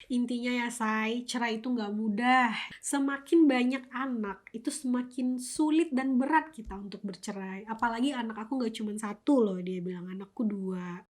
Intinya ya say, cerai itu nggak mudah. Semakin banyak anak, itu semakin sulit dan berat kita untuk bercerai. Apalagi anak aku nggak cuma satu loh, dia bilang anakku dua.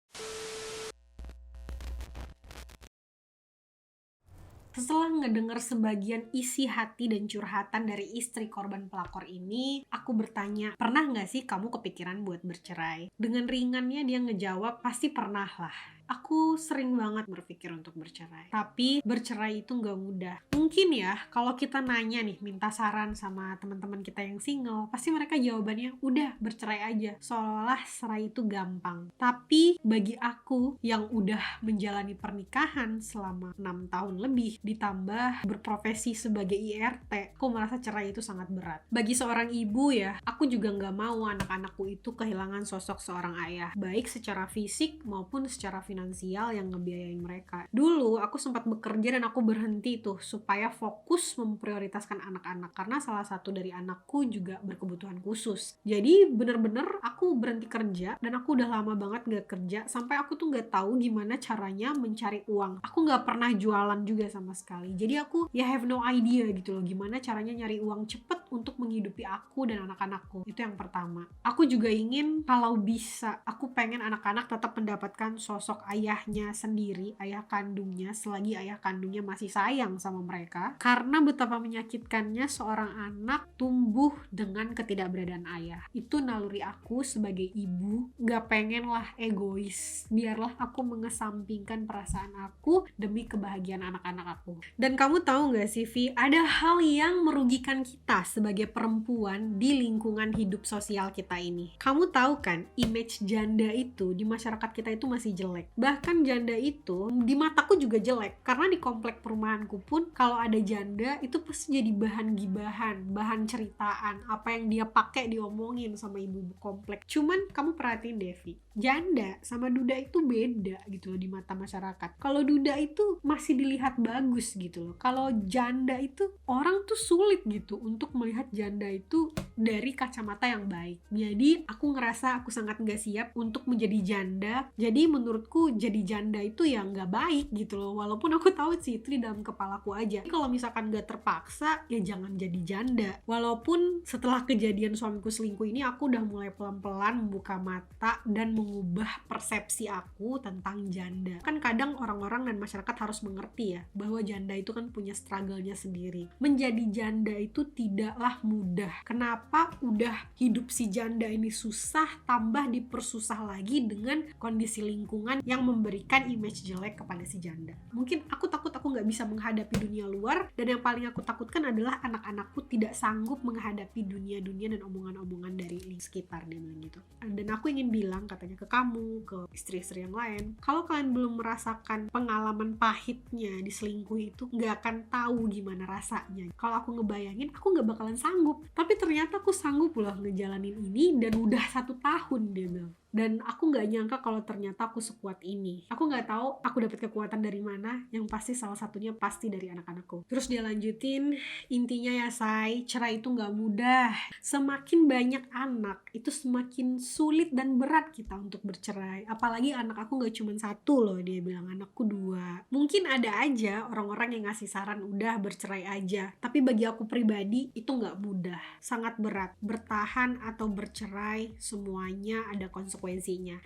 Setelah ngedengar sebagian isi hati dan curhatan dari istri korban pelakor ini, aku bertanya, pernah nggak sih kamu kepikiran buat bercerai? Dengan ringannya dia ngejawab, pasti pernah lah. Aku sering banget berpikir untuk bercerai. Tapi bercerai itu nggak mudah. Mungkin ya, kalau kita nanya nih, minta saran sama teman-teman kita yang single, pasti mereka jawabannya, udah bercerai aja. Seolah-olah cerai itu gampang. Tapi bagi aku yang udah menjalani pernikahan selama 6 tahun lebih, ditambah berprofesi sebagai IRT, aku merasa cerai itu sangat berat. Bagi seorang ibu ya, aku juga nggak mau anak-anakku itu kehilangan sosok seorang ayah, baik secara fisik maupun secara finansial yang ngebiayain mereka. Dulu aku sempat bekerja dan aku berhenti tuh supaya fokus memprioritaskan anak-anak, karena salah satu dari anakku juga berkebutuhan khusus. Jadi bener-bener aku berhenti kerja dan aku udah lama banget gak kerja sampai aku tuh gak tahu gimana caranya mencari uang. Aku gak pernah jualan juga sama sekali. Jadi aku have no idea gitu loh gimana caranya nyari uang cepet untuk menghidupi aku dan anak-anakku. Itu yang pertama. Aku juga ingin kalau bisa, aku pengen anak-anak tetap mendapatkan sosok ayahnya sendiri, ayah kandungnya, selagi ayah kandungnya masih sayang sama mereka. Karena betapa menyakitkannya seorang anak tumbuh dengan ketidakberadaan ayah. Itu naluri aku sebagai ibu, gak pengen lah egois. Biarlah aku mengesampingkan perasaan aku demi kebahagiaan anak-anak aku. Dan kamu tahu gak sih, Vi, ada hal yang merugikan kita sebagai perempuan di lingkungan hidup sosial kita ini. Kamu tahu kan, image janda itu di masyarakat kita itu masih jelek. Bahkan janda itu di mataku juga jelek, karena di komplek perumahanku pun kalau ada janda itu pasti jadi bahan gibahan, bahan ceritaan, apa yang dia pakai diomongin sama ibu-ibu komplek. Cuman kamu perhatiin Devi, janda sama duda itu beda gitu loh di mata masyarakat. Kalau duda itu masih dilihat bagus gitu loh, kalau janda itu orang tuh sulit gitu untuk melihat janda itu dari kacamata yang baik. Jadi aku ngerasa aku sangat gak siap untuk menjadi janda. Jadi menurutku jadi janda itu ya gak baik gitu loh, walaupun aku tahu sih itu di dalam kepalaku aja. Kalau misalkan gak terpaksa ya jangan jadi janda. Walaupun setelah kejadian suamiku selingkuh ini aku udah mulai pelan-pelan membuka mata dan mengubah persepsi aku tentang janda. Kan kadang orang-orang dan masyarakat harus mengerti ya bahwa janda itu kan punya struggle-nya sendiri. Menjadi janda itu tidaklah mudah. Kenapa udah hidup si janda ini susah, tambah dipersusah lagi dengan kondisi lingkungan yang memberikan image jelek kepada si janda. Mungkin aku takut aku gak bisa menghadapi dunia luar, dan yang paling aku takutkan adalah anak-anakku tidak sanggup menghadapi dunia-dunia dan omongan-omongan dari sekitar, dia bilang gitu. Dan aku ingin bilang katanya ke kamu, ke istri-istri yang lain, kalau kalian belum merasakan pengalaman pahitnya diselingkuhi itu, gak akan tahu gimana rasanya. Kalau aku ngebayangin, aku gak bakalan sanggup. Tapi ternyata aku sanggup loh ngejalanin ini, dan udah 1 tahun dia bilang. Dan aku gak nyangka kalau ternyata aku sekuat ini. Aku gak tahu aku dapat kekuatan dari mana, yang pasti salah satunya pasti dari anak-anakku. Terus dia lanjutin, intinya ya say, cerai itu gak mudah. Semakin banyak anak, itu semakin sulit dan berat kita untuk bercerai. Apalagi anak aku gak cuma satu loh, dia bilang anakku 2. Mungkin ada aja orang-orang yang ngasih saran udah bercerai aja. Tapi bagi aku pribadi, itu gak mudah. Sangat berat. Bertahan atau bercerai, semuanya ada konsekuensinya.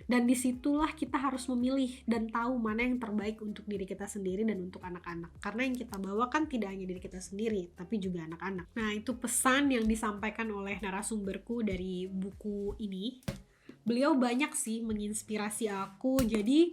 Dan disitulah kita harus memilih dan tahu mana yang terbaik untuk diri kita sendiri dan untuk anak-anak. Karena yang kita bawa kan tidak hanya diri kita sendiri, tapi juga anak-anak. Nah, itu pesan yang disampaikan oleh narasumberku dari buku ini. Beliau banyak sih menginspirasi aku, jadi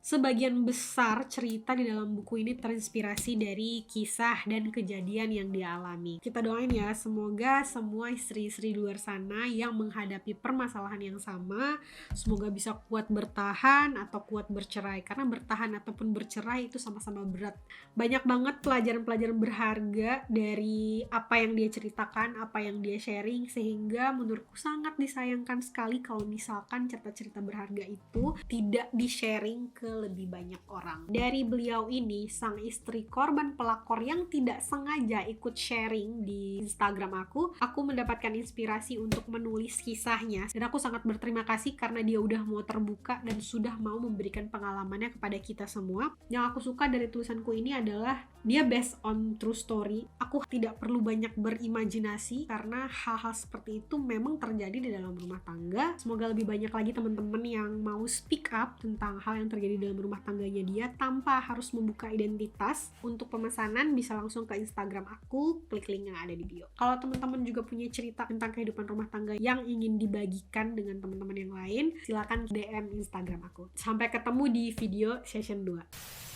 sebagian besar cerita di dalam buku ini terinspirasi dari kisah dan kejadian yang dia alami. Kita doain ya, semoga semua istri-istri di luar sana yang menghadapi permasalahan yang sama, semoga bisa kuat bertahan atau kuat bercerai. Karena bertahan ataupun bercerai itu sama-sama berat. Banyak banget pelajaran-pelajaran berharga dari apa yang dia ceritakan, apa yang dia sharing, sehingga menurutku sangat disayangkan sekali kalau misalkan cerita-cerita berharga itu tidak di-sharing ke lebih banyak orang. Dari beliau ini, sang istri korban pelakor yang tidak sengaja ikut sharing di Instagram aku mendapatkan inspirasi untuk menulis kisahnya, dan aku sangat berterima kasih karena dia udah mau terbuka dan sudah mau memberikan pengalamannya kepada kita semua. Yang aku suka dari tulisanku ini adalah dia based on true story. Aku tidak perlu banyak berimajinasi karena hal-hal seperti itu memang terjadi di dalam rumah tangga. Semoga lebih banyak lagi teman-teman yang mau speak up tentang hal yang terjadi dalam rumah tangganya dia tanpa harus membuka identitas. Untuk pemesanan bisa langsung ke Instagram aku, klik link yang ada di bio. Kalau teman-teman juga punya cerita tentang kehidupan rumah tangga yang ingin dibagikan dengan teman-teman yang lain, silakan DM Instagram aku. Sampai ketemu di video session 2.